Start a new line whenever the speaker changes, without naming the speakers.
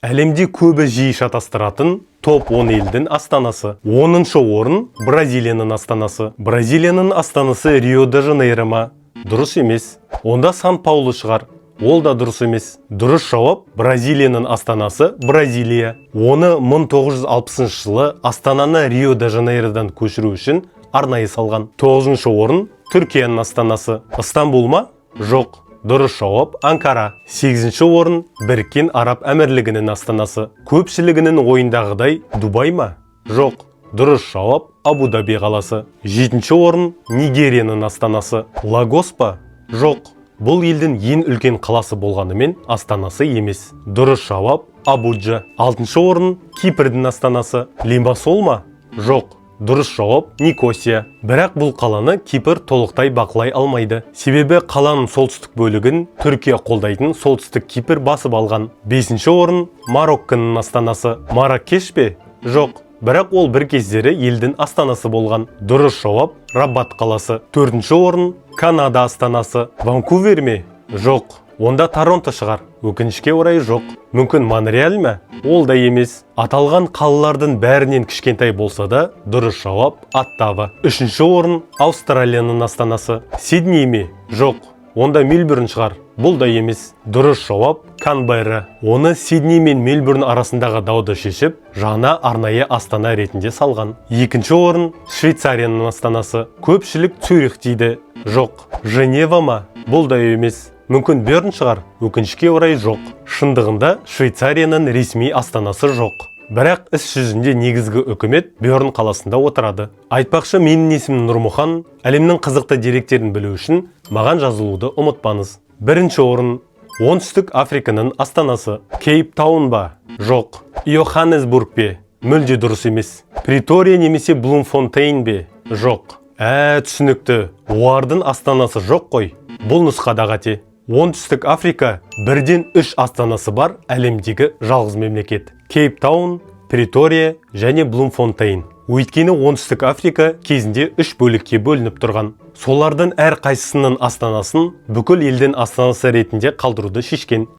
Әлемде көбі жиі шатастыратын топ 10 елдің астанасы. 10-шы орын Бразилияның астанасы. Бразилияның астанасы Рио-де-Жанейро ма? Дұрыс емес. Онда Сан-Паулу шығар. Ол да дұрыс емес. Дұрыс жауап Бразилияның астанасы Бразилия. Оны 1960 жылы астананы Рио-де-Жанейродан көшіру үшін арнайы салған. 9-шы орын Түркияның астанасы. Истанбул ма? Жоқ. Дұрыс жауап Анкара. 8-ші орын Біріккен Араб Әмірлігінің астанасы. Көпшілігінің ойындағыдай Дубай ма? Жоқ. Дұрыс жауап Абу-Даби қаласы. 7-ші орын Нигерияның астанасы. Лагос па? Жоқ. Бұл елдің ең үлкен қаласы болғанымен астанасы емес. Дұрыс жауап Абуджа. 6-ші орын Кипрдің астанасы. Лимассол ма? Жоқ. Дұрыс жауап Никосия. Бірақ бұл қаланы Кипр толықтай бақылай алмайды. Себебі қаланың солтүстік бөлігін Түркия қолдайтын солтүстік Кипр басып алған. 5-ші орын Марокконың астанасы. Марракеш пе? Жоқ. Бірақ ол бір кездері елдің астанасы болған. Дұрыс жауап Рабат қаласы. 4-ші орын Канада астанасы. Ванкувер ме? Жоқ. Онда Торонто шығар. Өкінішке орай жоқ. Мүмкін Монреаль ме? Ол да емес. Аталған қалалардың бәрінен кішкентай болса да, дұрыс жауап Оттава. 3-ші орын Австралияның астанасы. Сидней ме? Жоқ. Онда Мельбурн шығар. Бұл да емес. Дұрыс жауап Канберра. Оны Сидней мен Мельбурн арасындағы дауды шешіп, жаңа арнайы астана ретінде салған. 2-ші орын Швейцарияның астанасы. Көпшілік Цюрих дейді. Жоқ. Женева ма? Бұл да емес. Мүмкін Берн шығар. Өкінішке орай жоқ. Шындығында Швейцарияның ресми астанасы жоқ. Бірақ іс жүзінде негізгі үкімет Берн қаласында отырады. Айтпақшы, менің есімім Нұрмұхан. Әлемнің қызықты деректерін білу үшін маған жазылуды ұмытпаңыз. 1-ші орын Оңтүстік Африканың астанасы. Кейптаун ба? Жоқ. Йоханнесбург пе? Мүлде дұрыс емес. Притория немесе Блумфонтейн бе? Жоқ. Түсінікті. Олардың астанасы жоқ қой. Бұл нұсқада қате. Оңтүстік Африка 1-3 астанасы бар әлемдегі жалғыз мемлекет. Кейптаун, Притория және Блумфонтейн. Өйткені Оңтүстік Африка кезінде 3 бөлікке бөлініп тұрған. Солардың әр қайсысының астанасын бүкіл елдің астанасы ретінде қалдыруды шешкен.